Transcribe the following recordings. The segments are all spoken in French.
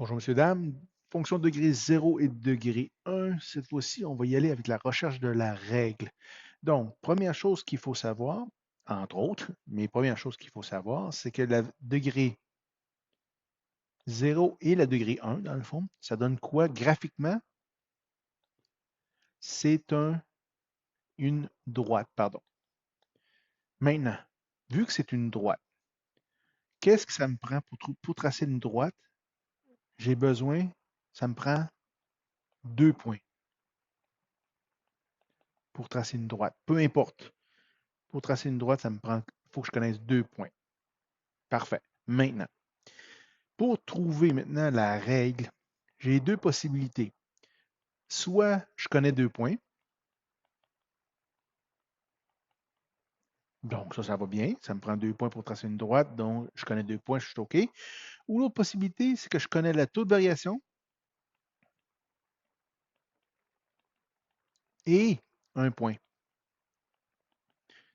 Bonjour, monsieur, dame. Fonction de degré 0 et de degré 1. Cette fois-ci, on va y aller avec la recherche de la règle. Donc, première chose qu'il faut savoir, entre autres, mais première chose qu'il faut savoir, c'est que le degré 0 et le degré 1, dans le fond, ça donne quoi graphiquement? C'est une droite, pardon. Maintenant, vu que c'est une droite, qu'est-ce que ça me prend pour tracer une droite? J'ai besoin, ça me prend 2 points pour tracer une droite. Peu importe. Pour tracer une droite, ça me prend, il faut que je connaisse 2 points. Parfait. Maintenant, pour trouver maintenant la règle, j'ai deux possibilités. Soit je connais 2 points, donc ça va bien. Ça me prend 2 points pour tracer une droite, donc je connais 2 points, je suis OK. Ou l'autre possibilité, c'est que je connais le taux de variation et 1 point.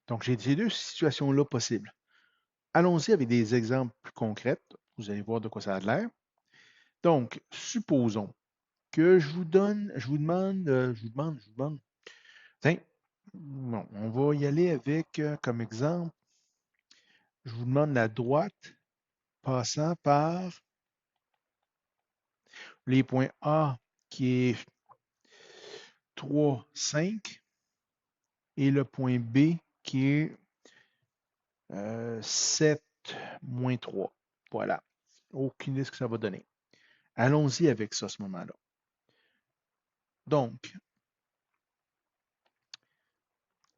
Donc j'ai ces deux situations-là possibles. Allons-y avec des exemples plus concrets. Vous allez voir de quoi ça a l'air. Donc, supposons que je vous demande, tiens, bon, on va y aller avec, comme exemple, je vous demande la droite passant par les points A qui est 3, 5 et le point B qui est 7, moins 3. Voilà. Aucune idée de ce que ça va donner. Allons-y avec ça à ce moment-là. Donc,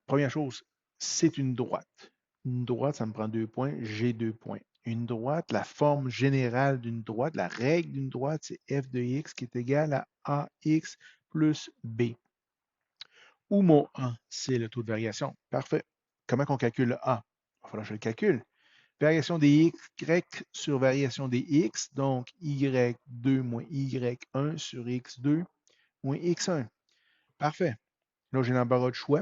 première chose, c'est une droite. Une droite, ça me prend 2 points, j'ai 2 points. Une droite, la forme générale d'une droite, la règle d'une droite, c'est f de x qui est égal à ax plus b. Où mon A, c'est le taux de variation. Parfait. Comment on calcule le A? Il va falloir que je le calcule. Variation des y sur variation des x, donc y2 moins y1 sur x2 moins x1. Parfait. Là, j'ai l'embarras de choix.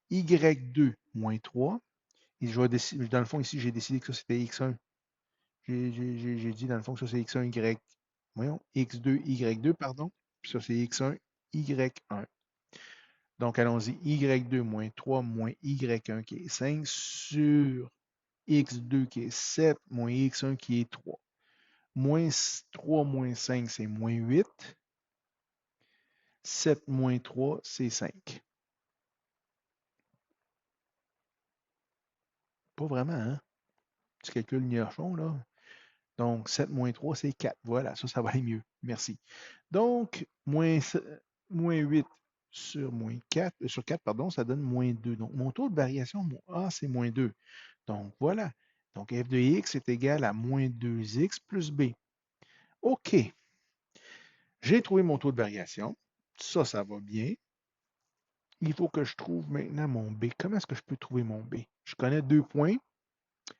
y2 moins 3. Et je vais décider, dans le fond, ici, j'ai décidé que ça, c'était x1. J'ai dit, dans le fond, que ça, c'est x1, voyons, x2, y2, pardon. Puis ça, c'est x1, y1. Donc, allons-y, y2 moins 3 moins y1 qui est 5 sur x2 qui est 7 moins x1 qui est 3. Moins 3 moins 5, c'est moins 8. 7 moins 3, c'est 5. Pas vraiment, hein? Tu calcules niachon, là. Donc, 7 moins 3, c'est 4. Voilà, ça va aller mieux. Merci. Donc, moins 8 sur moins 4, sur 4, pardon, ça donne moins 2. Donc, mon taux de variation, mon A, c'est moins 2. Donc, voilà. Donc, f de x est égal à moins 2x plus b. OK. J'ai trouvé mon taux de variation. Ça va bien. Il faut que je trouve maintenant mon b. Comment est-ce que je peux trouver mon b? Je connais 2 points.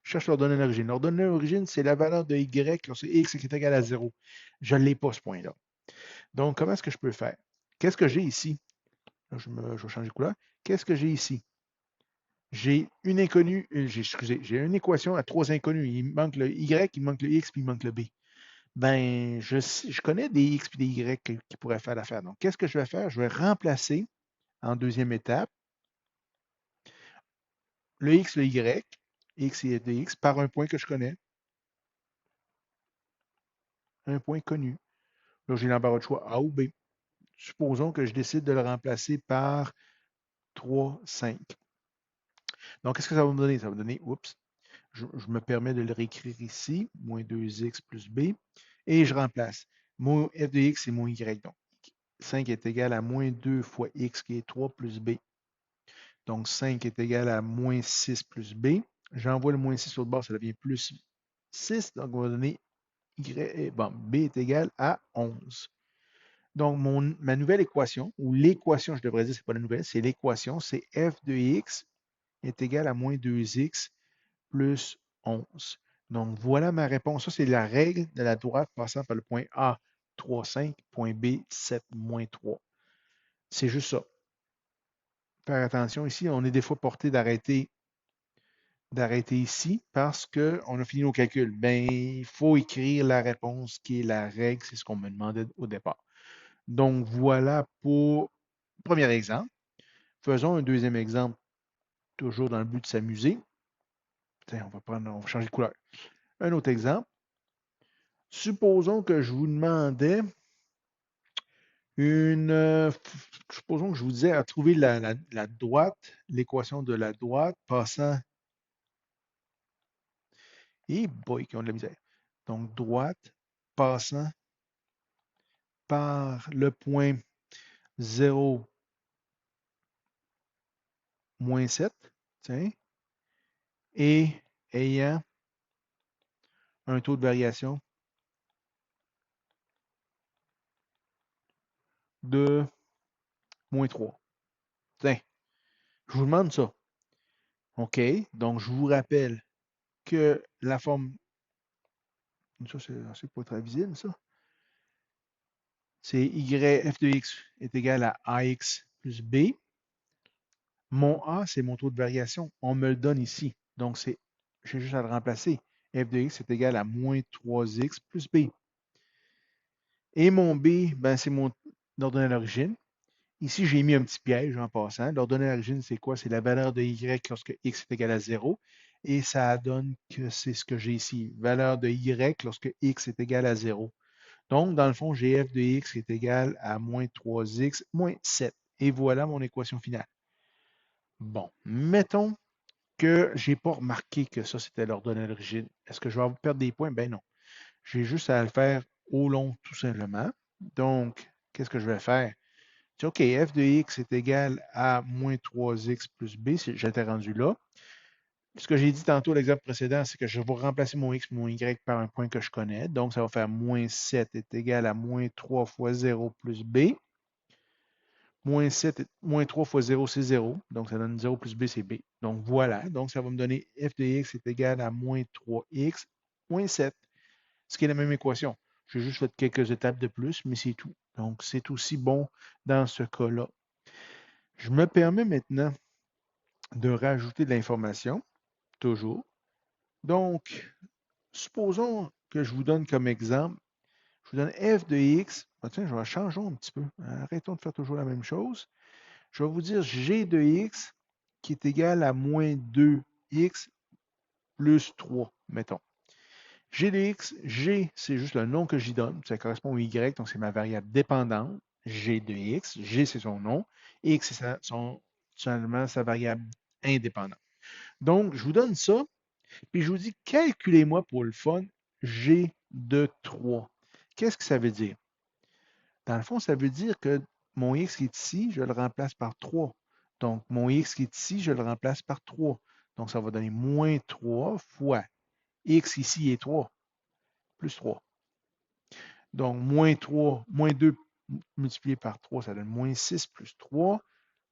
Je cherche l'ordonnée d'origine. L'ordonnée d'origine, c'est la valeur de y lorsque x est égal à 0. Je ne l'ai pas, ce point-là. Donc, comment est-ce que je peux faire? Qu'est-ce que j'ai ici? Là, je vais changer de couleur. Qu'est-ce que j'ai ici? J'ai une inconnue, j'ai une équation à 3 inconnus. Il manque le y, il manque le x, puis il manque le b. Ben, je connais des x et des y qui pourraient faire l'affaire. Donc, qu'est-ce que je vais faire? Je vais remplacer en deuxième étape le x, le y, x et de x, par un point que je connais, un point connu. Là, j'ai l'embarras de choix A ou B. Supposons que je décide de le remplacer par 3, 5. Donc, qu'est-ce que ça va me donner? Ça va me donner, oups, je me permets de le réécrire ici, moins 2x plus b, et je remplace. Mon f de x, c'est mon y. Donc, 5 est égal à moins 2 fois x qui est 3 plus b. Donc, 5 est égal à moins 6 plus b. J'envoie le moins 6 sur le bord, ça devient plus 6. Donc, on va donner bon, b est égal à 11. Donc, ma nouvelle équation, ou l'équation, je devrais dire, c'est pas la nouvelle, c'est l'équation, c'est f de x est égal à moins 2x plus 11. Donc, voilà ma réponse. Ça, c'est la règle de la droite passant par le point A, 3, 5, point B, 7, moins 3. C'est juste ça. Faire attention ici, on est des fois porté d'arrêter d'arrêter ici parce qu'on a fini nos calculs. Ben, il faut écrire la réponse qui est la règle, c'est ce qu'on me demandait au départ. Donc, voilà pour le premier exemple. Faisons un deuxième exemple, toujours dans le but de s'amuser. Tiens, on va changer de couleur. Un autre exemple. Supposons que je vous demandais supposons que je vous disais à trouver la droite, l'équation de la droite passant. Et boy, qui ont de la misère. Donc, droite passant par le point 0, moins 7, tiens, et ayant un taux de variation de moins 3. Tiens, je vous demande ça. OK, donc je vous rappelle que la forme, ça c'est pas très visible, ça. C'est f de x est égal à ax plus b. Mon a, c'est mon taux de variation. On me le donne ici. Donc, j'ai juste à le remplacer. F de x est égal à moins 3x plus b. Et mon b, ben, c'est mon ordonnée à l'origine. Ici, j'ai mis un petit piège en passant. L'ordonnée à l'origine, c'est quoi? C'est la valeur de y lorsque x est égal à 0. Et ça donne que c'est ce que j'ai ici. Valeur de y lorsque x est égal à 0. Donc, dans le fond, j'ai f de x qui est égal à moins 3x moins 7. Et voilà mon équation finale. Bon, mettons que je n'ai pas remarqué que ça, c'était l'ordonnée à l'origine. Est-ce que je vais perdre des points? Ben non. J'ai juste à le faire au long, tout simplement. Donc, qu'est-ce que je vais faire? Je dis, OK, f de x est égal à moins 3x plus b. J'étais rendu là. Ce que j'ai dit tantôt, l'exemple précédent, c'est que je vais remplacer mon x et mon y par un point que je connais. Donc, ça va faire moins 7 est égal à moins 3 fois 0 plus b. Moins 3 fois 0, c'est 0. Donc, ça donne 0 plus b, c'est b. Donc, voilà. Donc, ça va me donner f de x est égal à moins 3x moins 7, ce qui est la même équation. J'ai juste fait quelques étapes de plus, mais c'est tout. Donc, c'est aussi bon dans ce cas-là. Je me permets maintenant de rajouter de l'information, toujours. Donc, supposons que je vous donne comme exemple, je vous donne f de x. Ah, tiens, je vais changer un petit peu. Arrêtons de faire toujours la même chose. Je vais vous dire g de x qui est égal à moins 2x plus 3, mettons. G de x, g, c'est juste le nom que j'y donne. Ça correspond au y, donc c'est ma variable dépendante. G de x, g c'est son nom, x c'est seulement sa variable indépendante. Donc, je vous donne ça, puis je vous dis, calculez-moi pour le fun g de 3. Qu'est-ce que ça veut dire? Dans le fond, ça veut dire que mon x qui est ici, je le remplace par 3. Donc, mon x qui est ici, je le remplace par 3. Donc, ça va donner moins 3 fois x ici est 3, plus 3. Donc, moins 2 multiplié par 3, ça donne moins 6 plus 3.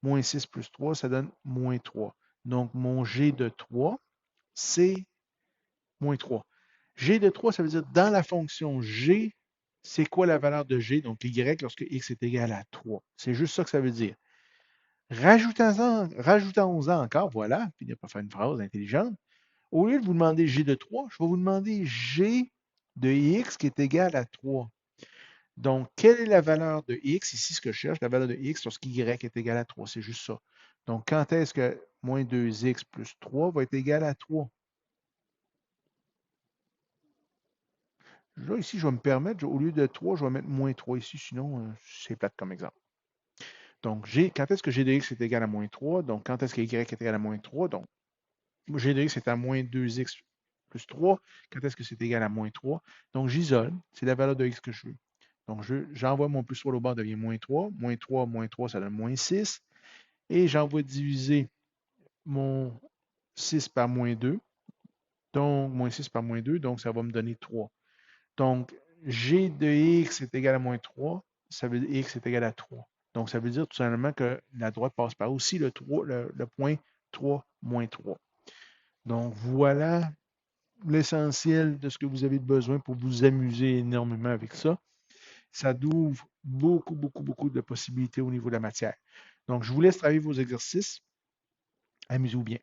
Moins 6 plus 3, ça donne moins 3. Donc, mon g de 3, c'est moins 3. G de 3, ça veut dire dans la fonction g, c'est quoi la valeur de g, donc y, lorsque x est égal à 3. C'est juste ça que ça veut dire. Rajoutons-en encore, voilà, puis ne pas faire une phrase intelligente. Au lieu de vous demander g de 3, je vais vous demander g de x qui est égal à 3. Donc, quelle est la valeur de x? Ici, ce que je cherche, la valeur de x lorsque y est égal à 3, c'est juste ça. Donc, quand est-ce que moins 2x plus 3 va être égal à 3? Là, ici, je vais me permettre, au lieu de 3, je vais mettre moins 3 ici, sinon, c'est plate comme exemple. Donc, quand est-ce que g de x est égal à moins 3? Donc, quand est-ce que y est égal à moins 3? Donc, g de x est à moins 2x plus 3. Quand est-ce que c'est égal à moins 3? Donc, j'isole. C'est la valeur de x que je veux. Donc, j'envoie mon plus 3 au bas, devient moins 3. Moins 3, ça donne moins 6. Et j'envoie diviser mon 6 par moins 2. Donc, moins 6 par moins 2, donc ça va me donner 3. Donc, g de x est égal à moins 3, ça veut dire x est égal à 3. Donc, ça veut dire tout simplement que la droite passe par aussi le point 3 moins 3. Donc, voilà l'essentiel de ce que vous avez besoin pour vous amuser énormément avec ça. Ça ouvre beaucoup, beaucoup, beaucoup de possibilités au niveau de la matière. Donc, je vous laisse travailler vos exercices. Amusez-vous bien.